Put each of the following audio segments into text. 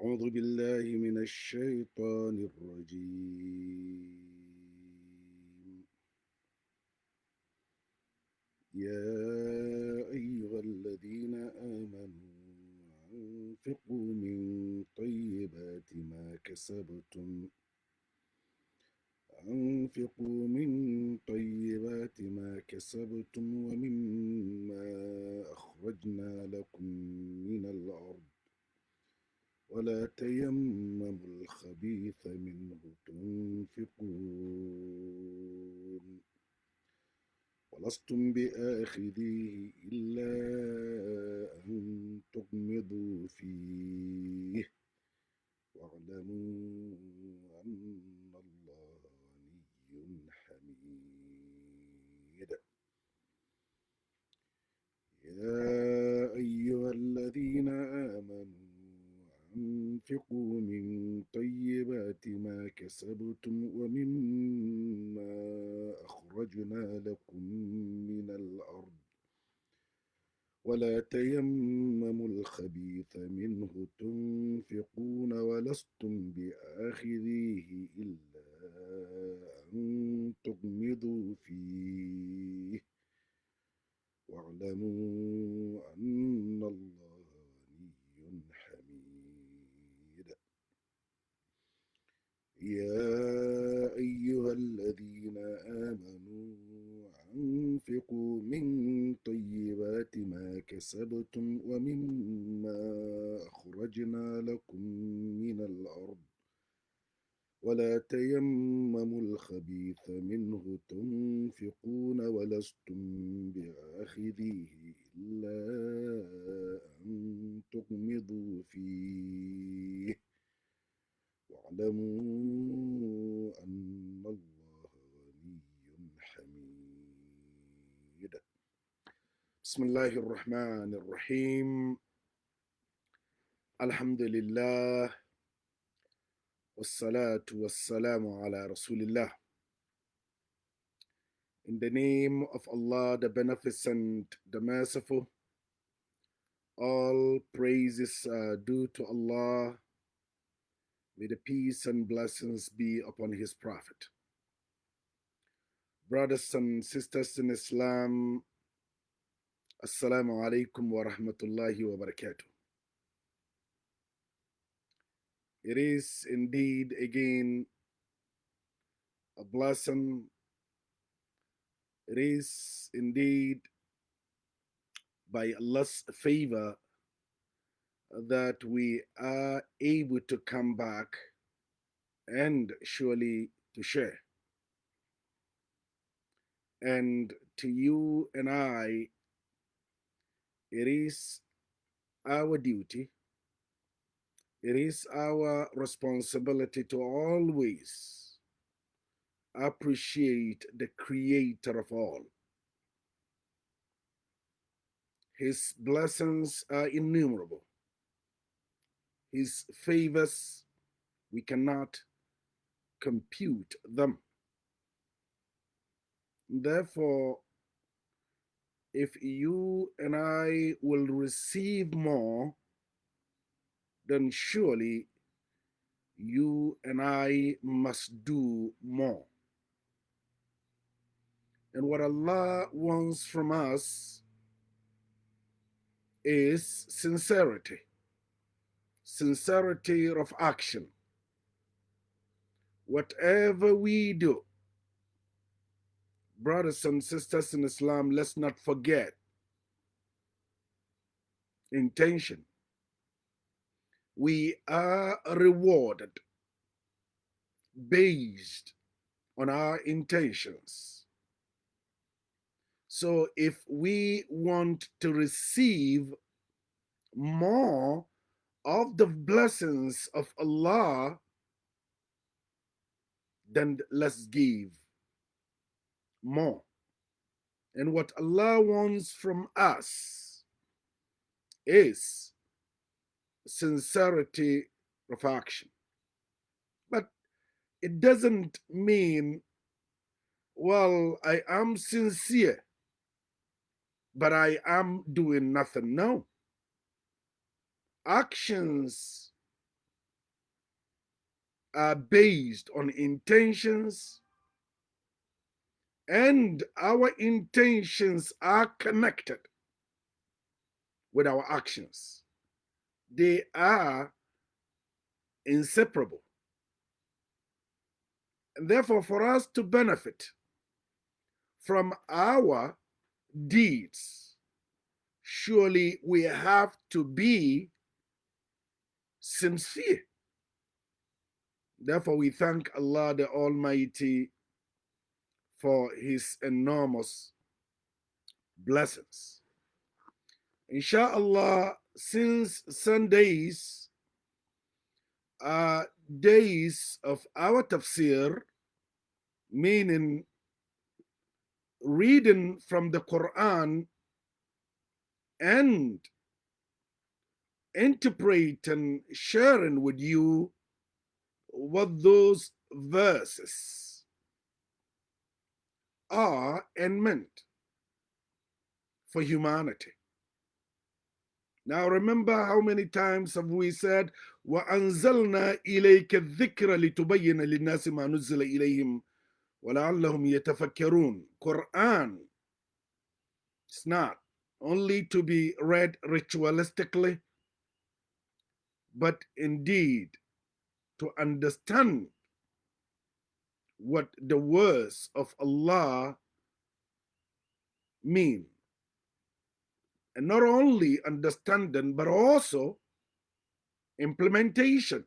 أعوذ بالله من الشيطان الرجيم. يا أيها الذين آمنوا أنفقوا من طيبات ما كسبتم ومما أخرجنا لكم من الأرض ولا تيمموا الخبيث منه تنفقون ولستم بآخذيه إلا أن تغمضوا فيه واعلموا أن الله غني حميد. يا أيها الذين آمنوا أنفقوا من طيبات ما كسبتم ومما أخرجنا لكم من الأرض ولا تيمموا الخبيث منه تنفقون ولستم بآخذيه إلا أن تغمضوا فيه واعلموا أن الله غني حميد. يا أيها الذين آمنوا أنفقوا من طيبات ما كسبتم ومما أخرجنا لكم من الأرض ولا تيمموا الخبيث منه تنفقون ولستم بآخذيه إلا أن تغمضوا فيه واعلموا أن الله غني حميد. بسم الله الرحمن الرحيم. الحمد لله والصلاة والسلام على رسول الله. In the name of Allah, the Beneficent, the Merciful, all praises are due to Allah. May the peace and blessings be upon His Prophet. Brothers and sisters in Islam, Assalamu alaikum wa rahmatullahi wa barakatuh. It is indeed again a blessing. It is indeed by Allah's favor that we are able to come back and surely to share. And to you and I, it is our duty, it is our responsibility to always appreciate the Creator of all. His blessings are innumerable. His favors, we cannot compute them. Therefore, if you and I will receive more, then surely you and I must do more. And what Allah wants from us is sincerity of action. Whatever we do, brothers and sisters in Islam, let's not forget intention. We are rewarded based on our intentions. So if we want to receive more of the blessings of Allah, then let's give more. And what Allah wants from us is sincerity of action. But it doesn't mean, well, I am sincere, but I am doing nothing. No. Actions are based on intentions, and our intentions are connected with our actions. They are inseparable. And therefore, for us to benefit from our deeds, surely we have to be sincere. Therefore, we thank Allah the Almighty for His enormous blessings. Inshallah, since Sundays are days of our tafsir, meaning reading from the Quran and interpreting, sharing with you what those verses are and meant for humanity. Now remember, how many times have we said, وَأَنزَلْنَا إِلَيْكَ الذِّكْرَ لِتُبَيِّنَ لِلنَّاسِ مَا نُزِّلَ إِلَيْهِمْ وَلَعَلَّهُمْ يَتَفَكَّرُونَ. Quran is not only to be read ritualistically, but indeed to understand what the words of Allah mean. And not only understanding, but also implementation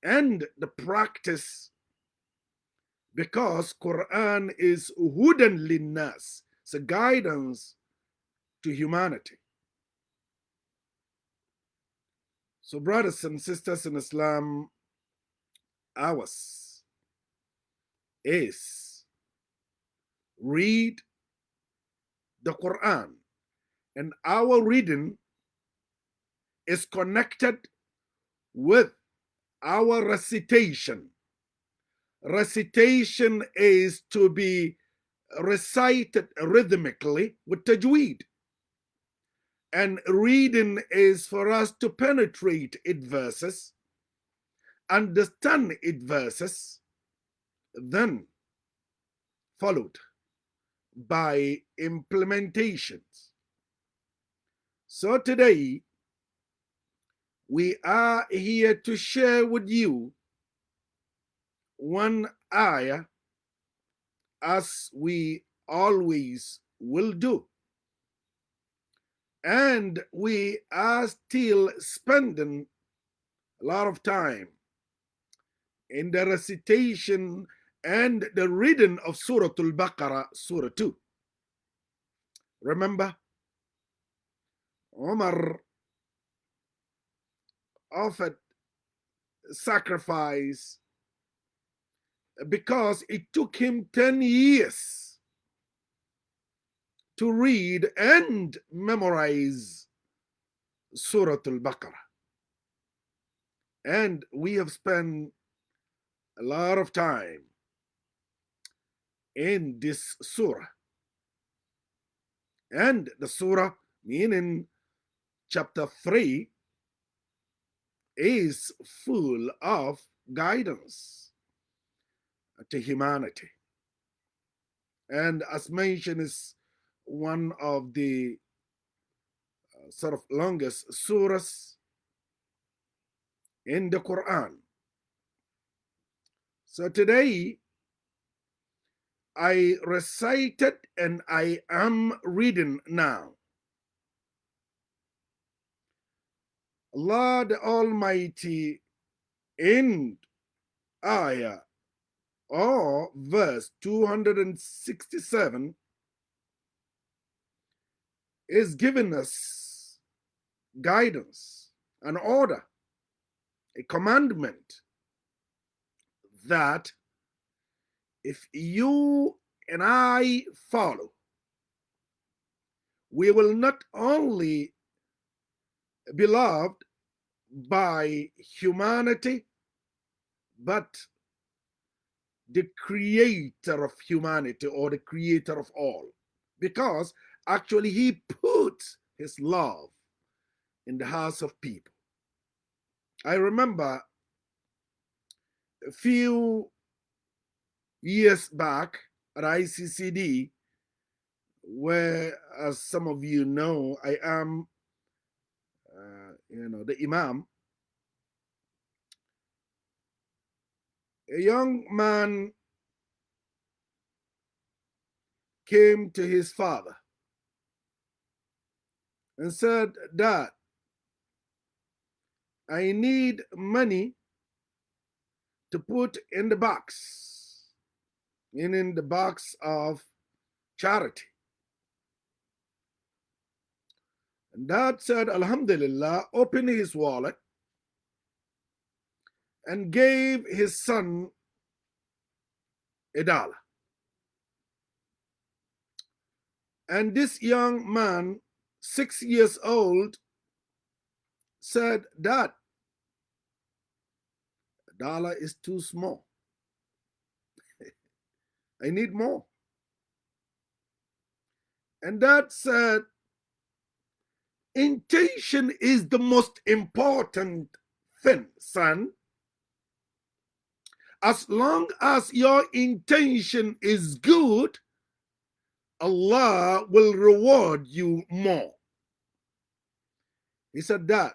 and the practice, because Quran is hudan linnas, it's a guidance to humanity. So brothers and sisters in Islam, ours is read the Quran, and our reading is connected with our recitation. Recitation is to be recited rhythmically with tajweed. And reading is for us to penetrate its verses, understand its verses, then followed by implementations. So today, we are here to share with you one ayah, as we always will do. And we are still spending a lot of time in the recitation and the reading of Surah Al-Baqarah, Surah 2. Remember, Omar offered sacrifice because it took him 10 years to read and memorize Surah Al-Baqarah. And we have spent a lot of time in this surah. And the surah, meaning chapter 3, is full of guidance to humanity. And as mentioned, is one of the sort of longest surahs in the Quran. So today, I recited and I am reading now. Allah the Almighty in ayah or verse 267 is giving us guidance, an order, a commandment that if you and I follow, we will not only be loved by humanity, but the creator of humanity, or the creator of all. Because actually he put his love in the hearts of people. I remember A few years back at ICCD, where, as some of you know, I am, the Imam, a young man came to his father and said, "Dad, I need money to put in the box, meaning the box of charity." And Dad said, "Alhamdulillah," opened his wallet and gave his son $1. And this young man, 6 years old, said, "Dad, $1 is too small. I need more." And Dad said, "Intention is the most important thing, son. As long as your intention is good, Allah will reward you more." He said, "Dad,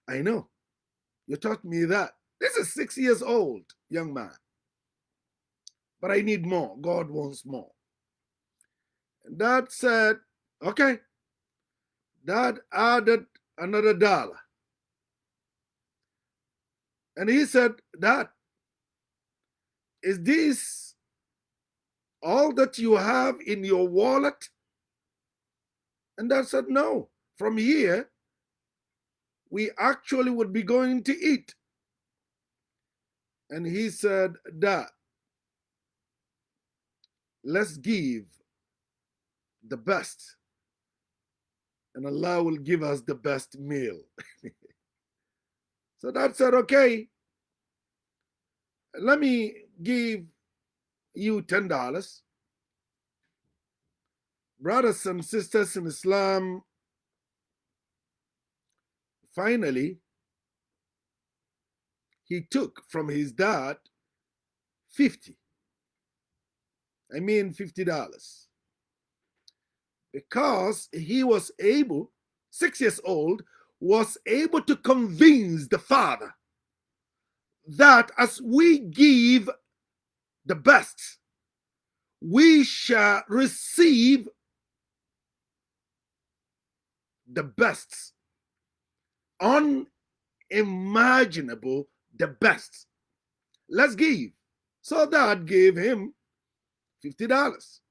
I know. You taught me that. This is 6 years old, young man. But I need more. God wants more." And Dad said, "Okay." Dad added another $1. And he said, "Dad, is this all that you have in your wallet?" And Dad said, "No. From here, we actually would be going to eat." And he said, "Dad, let's give the best, and Allah will give us the best meal." So Dad said, "Okay, let me give you $10. Brothers and sisters in Islam, finally, he took from his dad 50. I mean $50. Because he was able, 6 years old, was able to convince the father that as we give the best, we shall receive the best, unimaginable, the best. Let's give. So Dad gave him $50.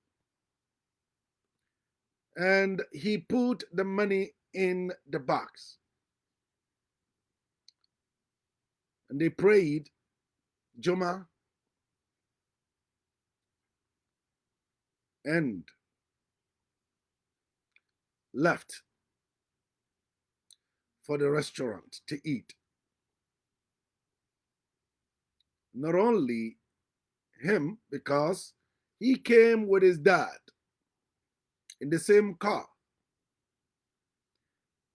And he put the money in the box. And they prayed Jummah and left for the restaurant to eat. Not only him, because he came with his dad in the same car,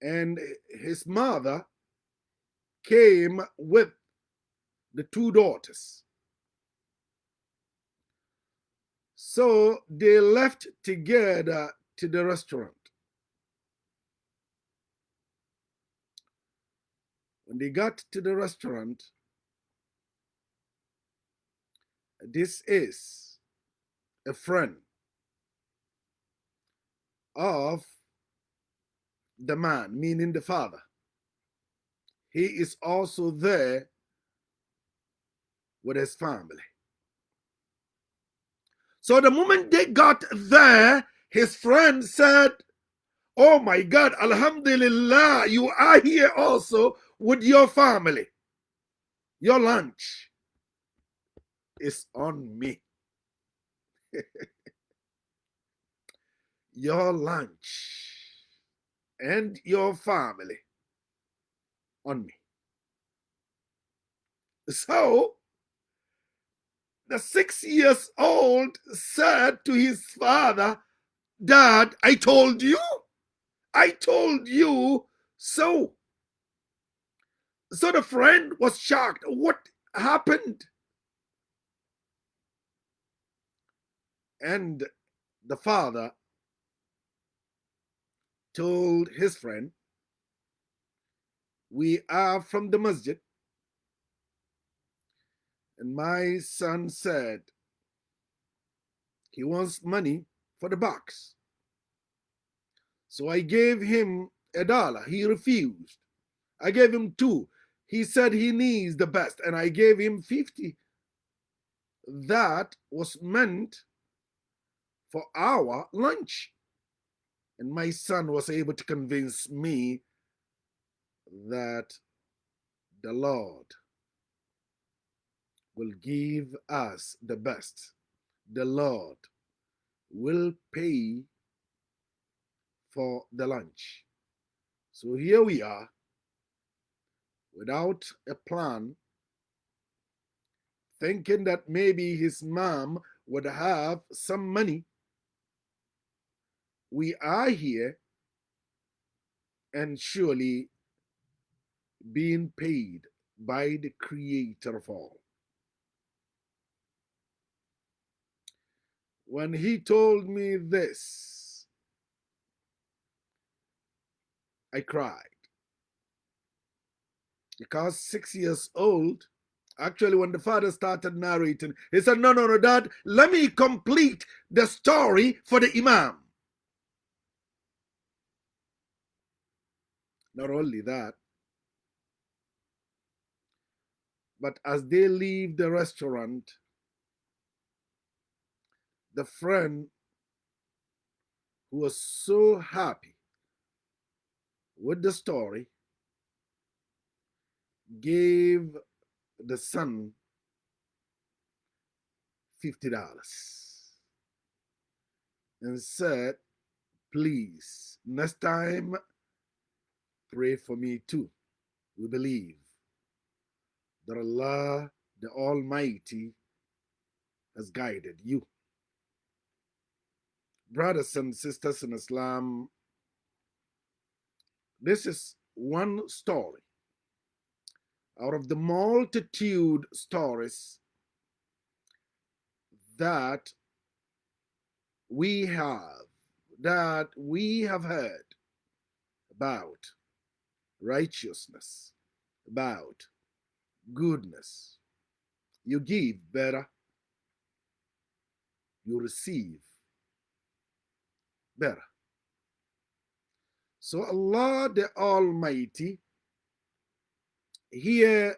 and his mother came with the two daughters. So they left together to the restaurant. When they got to the restaurant, this is a friend of the man, meaning the father. He is also there with his family. So the moment they got there, his friend said, "Oh my God, Alhamdulillah, you are here also with your family. Your lunch is on me." Your lunch and your family on me. So the 6 years old said to his father, "Dad, I told you. I told you so." So the friend was shocked. "What happened. And the father told his friend, we are from the masjid. And my son said he wants money for the box. So I gave him $1. He refused. I gave him 2. He said he needs the best, and I gave him 50. That was meant for our lunch. And my son was able to convince me that the Lord will give us the best. The Lord will pay for the lunch. So here we are, without a plan, thinking that maybe his mom would have some money. We are here and surely being paid by the creator of all. When he told me this, I cried. Because 6 years old, actually, when the father started narrating, he said, no, Dad, let me complete the story for the Imam. Not only that, but as they leave the restaurant, the friend who was so happy with the story gave the son $50 and said, please, next time, pray for me too. We believe that Allah, the Almighty, has guided you. Brothers and sisters in Islam, this is one story out of the multitude stories that we have heard about righteousness, about goodness. You give better, you receive better. So Allah the Almighty, here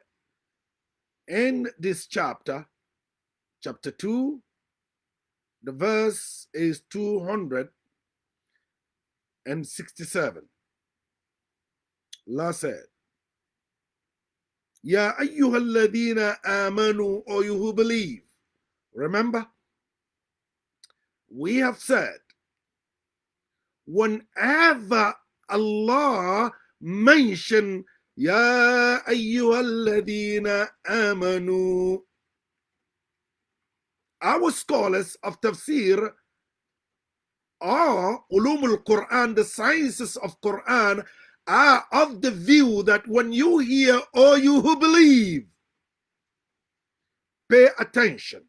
in this chapter 2, the verse is 267. Allah said, Ya ayyuhalladhina amanu, O you who believe. Remember, we have said, whenever Allah mentioned Ya ayyuhalladhina amanu, our scholars of tafsir or ulum al-Quran, the sciences of Quran, are of the view that when you hear, "O you who believe," pay attention.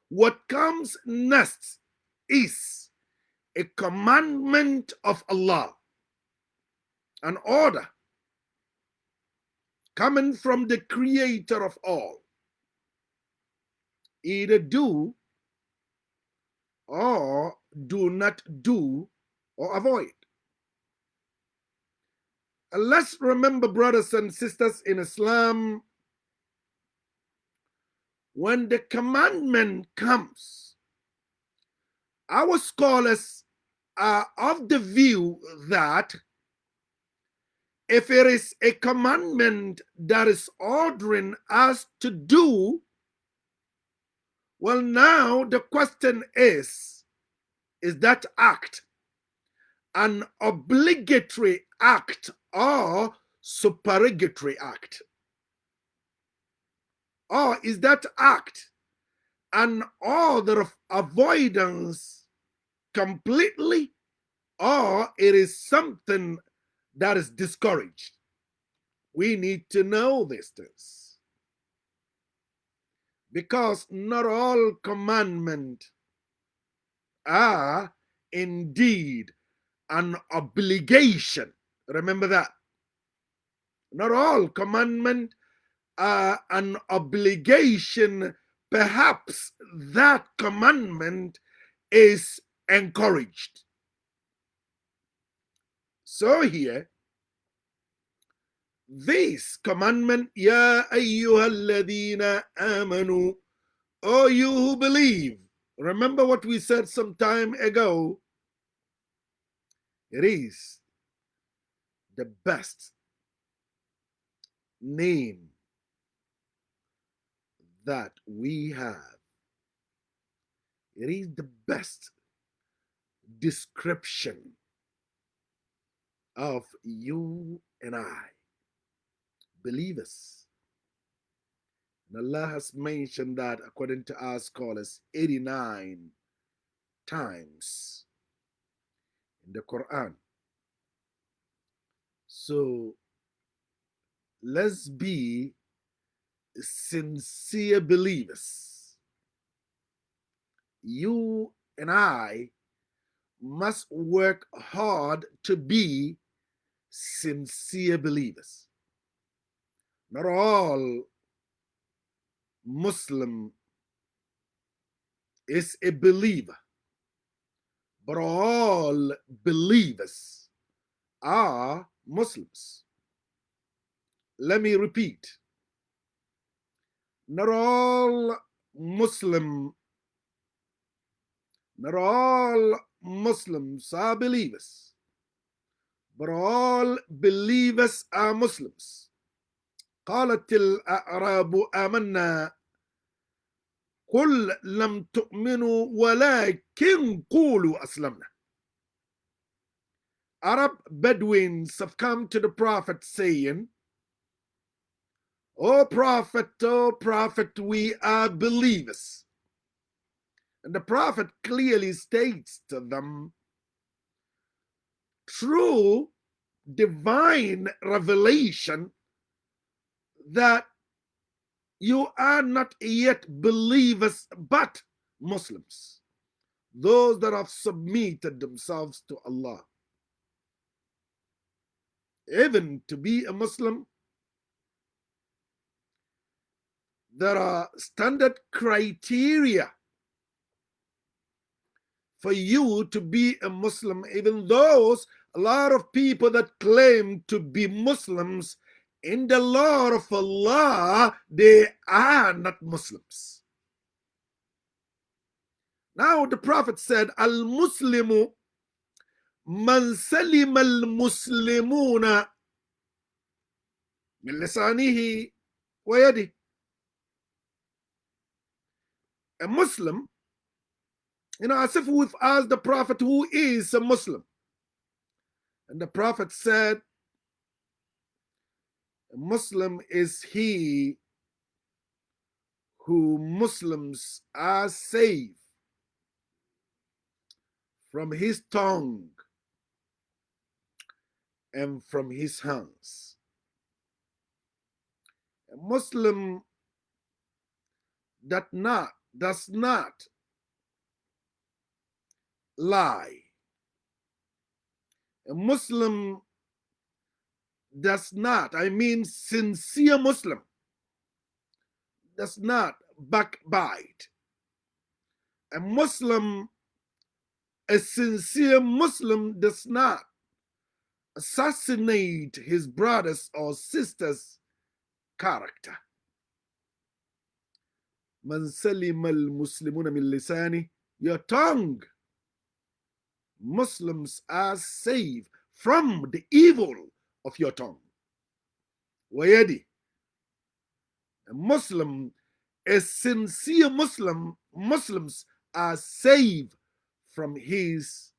What comes next is a commandment of Allah, an order coming from the creator of all. Either do or do not do or avoid. And let's remember, brothers and sisters in Islam, when the commandment comes, our scholars are of the view that if it is a commandment that is ordering us to do, well, now the question is that act an obligatory act or supererogatory act? Or is that act an order of avoidance completely, or it is something that is discouraged? We need to know these things. because not all commandments are indeed an obligation. Remember that. Not all commandments are an obligation. Perhaps that commandment is encouraged. So here, this commandment, Ya ayyuhalladhina amanu, O you who believe. Remember what we said some time ago. It is the best name that we have. It is the best description of you and I, believers. And Allah has mentioned that, according to our scholars, 89 times in the Quran. So let's be sincere believers. You and I must work hard to be sincere believers. Not all Muslim is a believer, but all believers are Muslims. Let me repeat. Not all Muslims are believers, but all believers are Muslims. قالت الأعراب آمنا قل لم تؤمنوا ولكن قولوا أسلمنا. Arab Bedouins have come to the Prophet saying, O Prophet, we are believers. And the Prophet clearly states to them, through divine revelation, that you are not yet believers, but Muslims, those that have submitted themselves to Allah. Even to be a Muslim, there are standard criteria for you to be a Muslim. Even those, a lot of people that claim to be Muslims, in the law of Allah, they are not Muslims. Now the Prophet said, Al-Muslimu man salima al-muslimuna min lisanihi wa yadihi. A Muslim, as if we've asked the Prophet, who is a Muslim? And the Prophet said, a Muslim is he who Muslims are saved from his tongue and from his hands. A Muslim does not lie. A Muslim does not, sincere Muslim, does not backbite. A sincere Muslim does not assassinate his brothers or sisters' character. Man salima al-muslimuna min lisani, your tongue. Muslims are saved from the evil of your tongue. Wayadi. A sincere Muslims are saved from his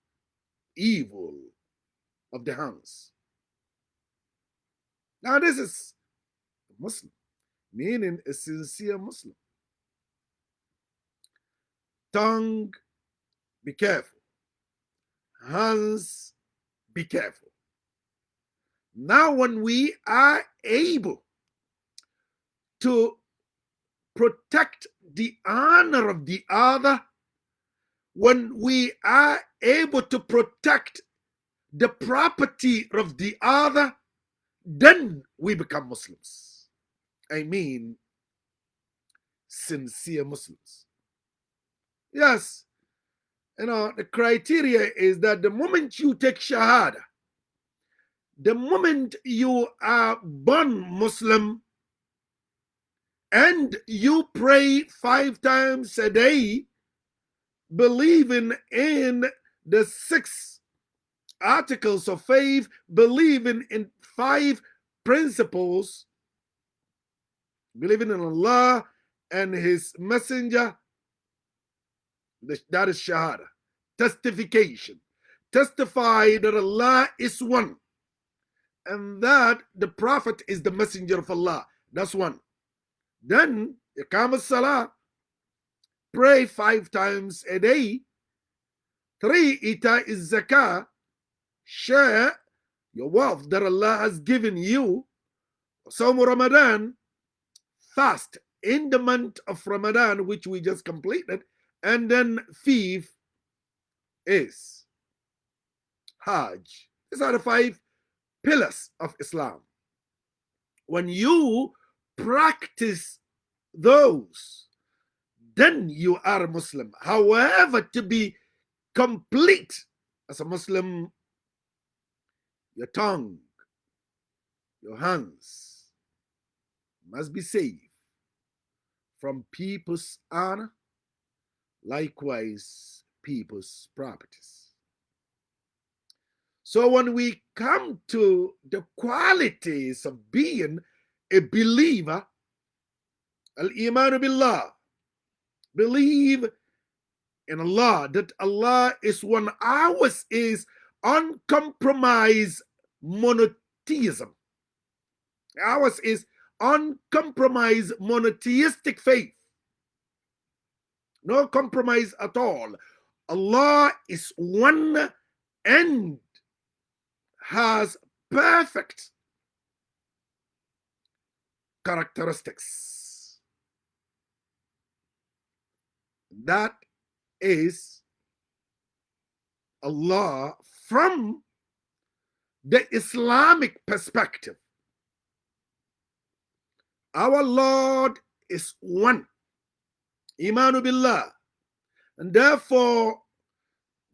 evil of the hands. Now this is a Muslim, meaning a sincere Muslim. Tongue, be careful. Hands, be careful. Now when we are able to protect the honor of the other, when we are able to protect the property of the other, then we become Muslims. I mean, sincere Muslims. Yes, the criteria is that the moment you take Shahada, the moment you are born Muslim, and you pray 5 times a day, believing in the 6 articles of faith, believing in 5 principles, believing in Allah and His Messenger, that is Shahada. Testification. Testify that Allah is one and that the Prophet is the Messenger of Allah. That's one. Then, Iqam Salah, pray 5 times a day. 3, Ita is Zakah, share your wealth that Allah has given you. Sawm Ramadan, fast in the month of Ramadan, which we just completed. And then 5th is Hajj. These are the 5 pillars of Islam. When you practice those, then you are a Muslim. However, to be complete as a Muslim, your tongue, your hands must be saved from people's honor, likewise people's properties. So when we come to the qualities of being a believer, al-iman billah, believe in Allah, that Allah is one. Ours is uncompromised monotheism. Ours is uncompromised monotheistic faith. No compromise at all. Allah is one and has perfect characteristics. That is Allah from the Islamic perspective. Our Lord is one. Imanu billah. And therefore,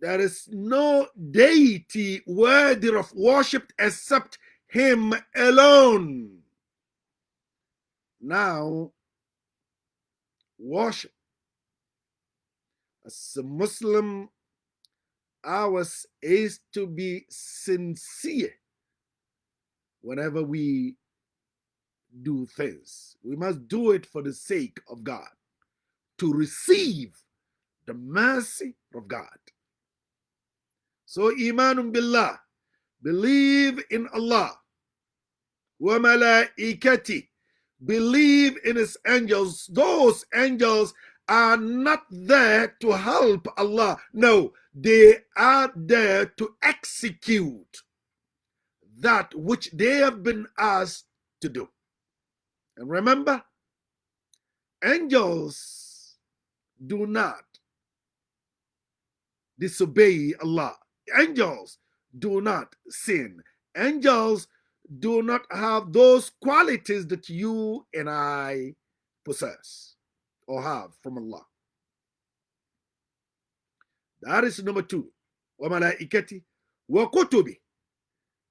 there is no deity worthy of worship except Him alone. Now, worship. As a Muslim, ours is to be sincere whenever we do things. We must do it for the sake of God, to receive the mercy of God. So, imanun billah, believe in Allah. Wa malaikati, believe in His angels. Those angels are not there to help Allah. No, they are there to execute that which they have been asked to do. And remember, angels do not disobey Allah. Angels do not sin. Angels do not have those qualities that you and I possess or have from Allah. That is number 2. Wa malaikati wa kutubi.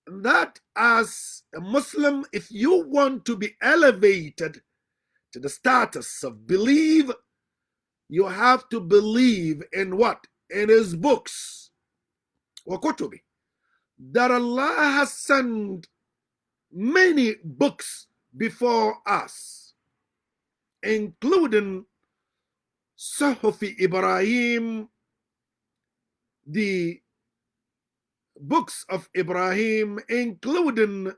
That as a Muslim, if you want to be elevated to the status of believe, you have to believe in what? In His books. Wa kutubi. That Allah has sent many books before us, including Suhufi Ibrahim, the books of Ibrahim, including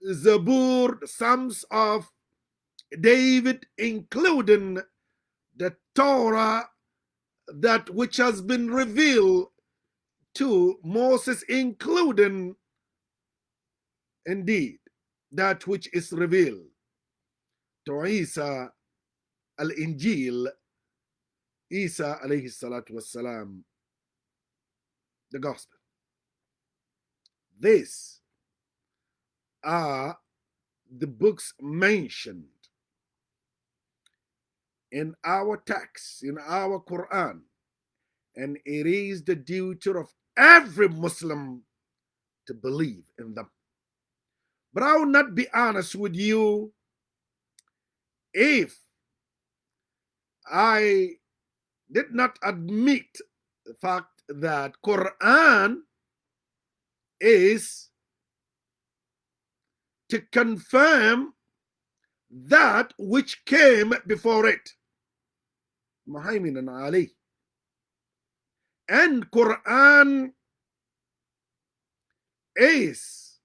Zabur, the Psalms of David, including the Torah, that which has been revealed to Moses, including indeed that which is revealed to Isa Al-Injil, Isa alayhi salatu wassalam, the gospel. These are the books mentioned in our text, in our Quran, and it is the duty of every Muslim to believe in them. But I will not be honest with you if I did not admit the fact that Quran is to confirm that which came before it. Muhammad Ali. And Quran is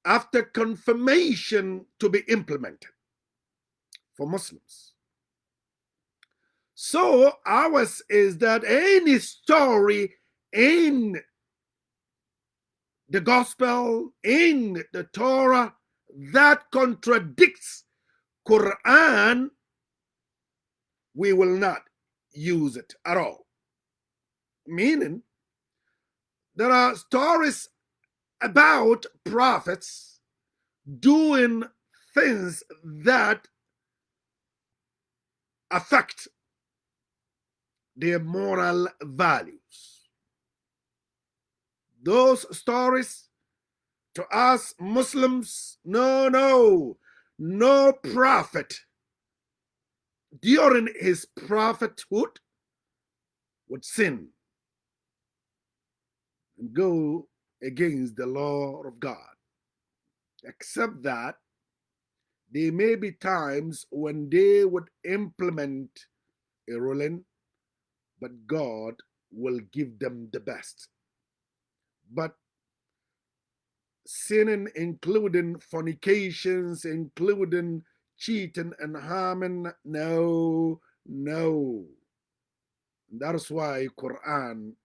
after confirmation to be implemented for Muslims. So ours is that any story in the gospel, in the Torah, that contradicts Quran, we will not use it at all. Meaning, there are stories about prophets doing things that affect their moral values. Those stories, to us Muslims, no prophet during his prophethood would sin and go against the law of God. Except that there may be times when they would implement a ruling, but God will give them the best. But sinning, including fornications, including cheating and harming, no. That's why Quran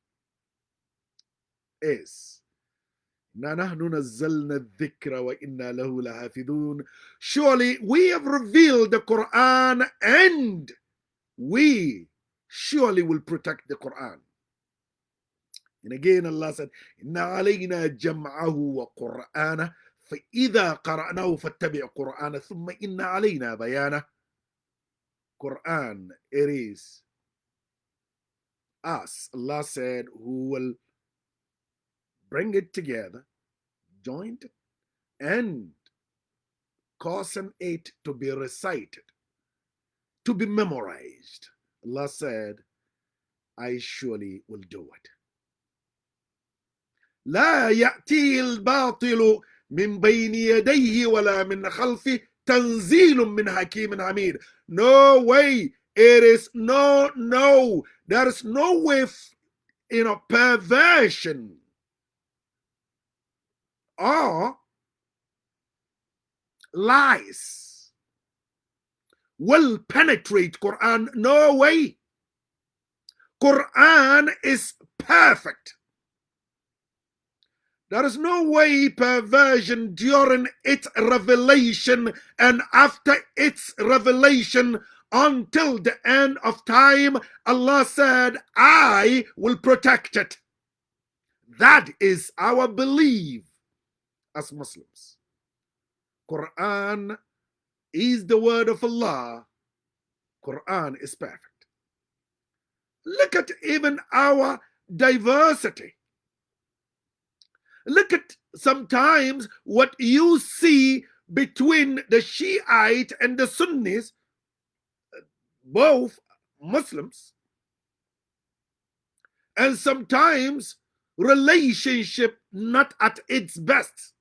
is surely we have revealed the Quran and we surely will protect the Quran. And again Allah said, Inna alayna jam'ahu wa Qur'ana فإذا قرأناه فاتبع قرآنه ثم إن علينا بيانه. Quran, it is us, Allah said, who will bring it together, join it, and causing it to be recited, to be memorized. Allah said, I surely will do it. لا يأتيه الباطل من بين يديه ولا من خلفه تنزيل من حكيم حميد. No way. It is no. There is no way, perversion or lies will penetrate Quran. No way. Quran is perfect. There is no way perversion during its revelation and after its revelation until the end of time. Allah said, I will protect it. That is our belief as Muslims. Quran is the word of Allah. Quran is perfect. Look at even our diversity. Look at sometimes what you see between the Shiite and the Sunnis, both Muslims, and sometimes relationship not at its best.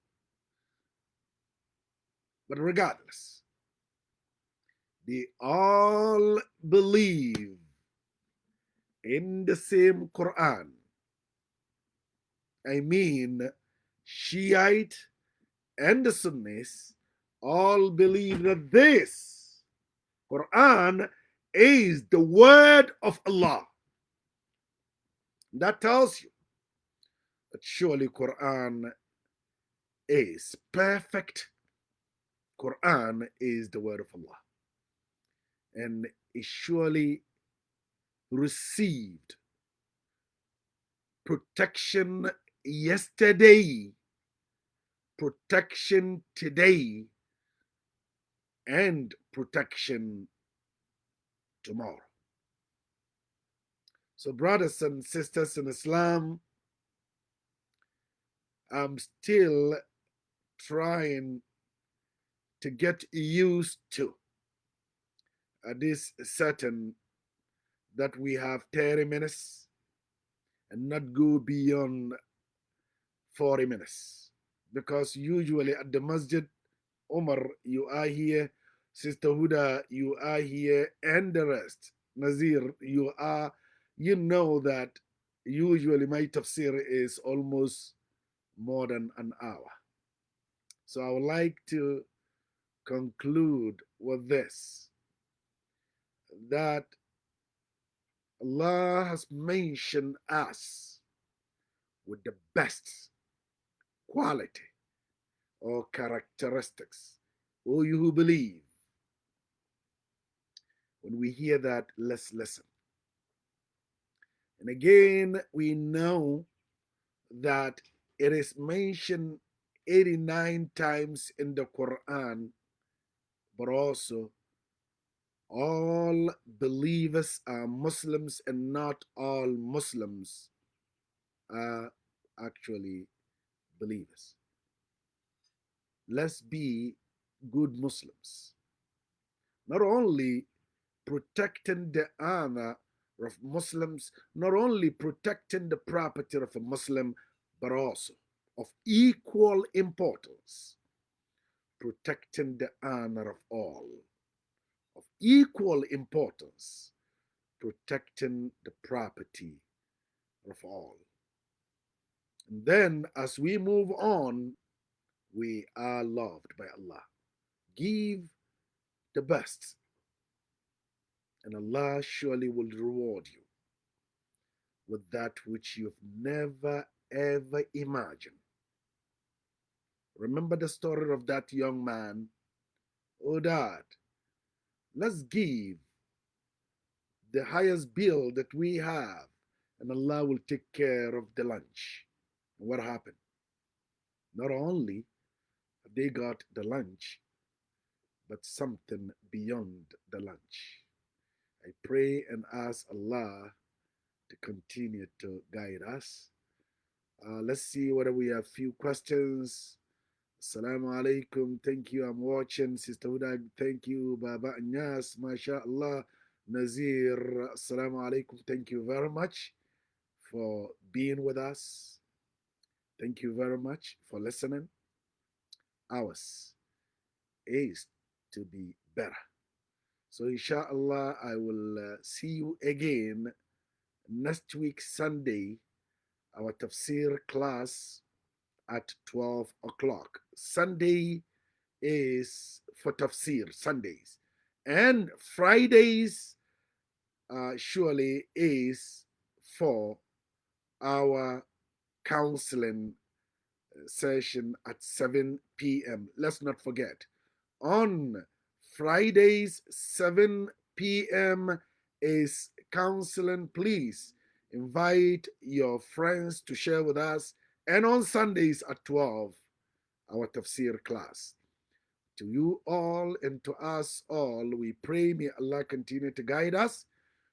But regardless, they all believe in the same Quran. I mean, Shiite and the Sunnis all believe that this Quran is the word of Allah. That tells you that surely Quran is perfect. Quran is the word of Allah. and it surely received protection yesterday, protection today, and protection tomorrow. So, brothers and sisters in Islam, I'm still trying to get used to this certain that we have 30 minutes and not go beyond 40 minutes. Because usually at the masjid, Omar, you are here, Sister Huda, you are here, and the rest. Nazir, you are, you know that usually my tafsir is almost more than an hour. So I would like to conclude with this, that Allah has mentioned us with the best quality or characteristics. Oh, you who believe, when we hear that, let's listen. And again, we know that it is mentioned 89 times in the Quran, but also all believers are Muslims and not all Muslims are actually believers. Let's be good Muslims. Not only protecting the honor of Muslims, not only protecting the property of a Muslim, but also of equal importance, protecting the honor of all, of equal importance, protecting the property of all. And then as we move on, we are loved by Allah. Give the best, and Allah surely will reward you with that which you've never ever imagined. Remember the story of that young man? Oh, Dad, let's give the highest bill that we have, and Allah will take care of the lunch. And what happened? Not only have they got the lunch, but something beyond the lunch. I pray and ask Allah to continue to guide us. Let's see whether we have few questions. Assalamu alaikum. Thank you. I'm watching. Sister Huda, thank you. Baba Anyas, mashallah. Nazir, assalamu alaikum. Thank you very much for being with us. Thank you very much for listening. Ours is to be better. So, inshallah, I will see you again next week, Sunday, our tafsir class at 12 o'clock. Sunday is for tafsir, Sundays. And Fridays surely is for our counseling session at 7 p.m. Let's not forget, on Fridays, 7 p.m. is counseling. Please invite your friends to share with us. And on Sundays at 12, our tafsir class. To you all and to us all, we pray, may Allah continue to guide us.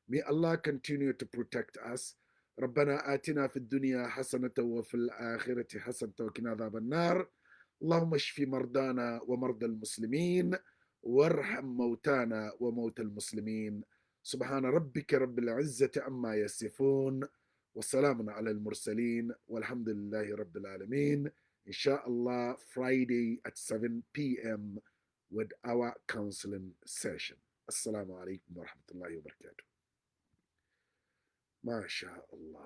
May Allah continue to protect us. ربنا آتنا في الدنيا حسنة وفي الآخرة حسنة وقنا عذاب النار. اللهم اشف مرضانا ومرضى المسلمين وارحم موتانا وموتى المسلمين. سبحان ربك رب العزة عما يصفون وسلام على المرسلين والحمد لله رب العالمين. Inshallah, Friday at 7 p.m. with our counseling session. Assalamu alaikum wa rahmatullahi wa barakatuh. MashaAllah.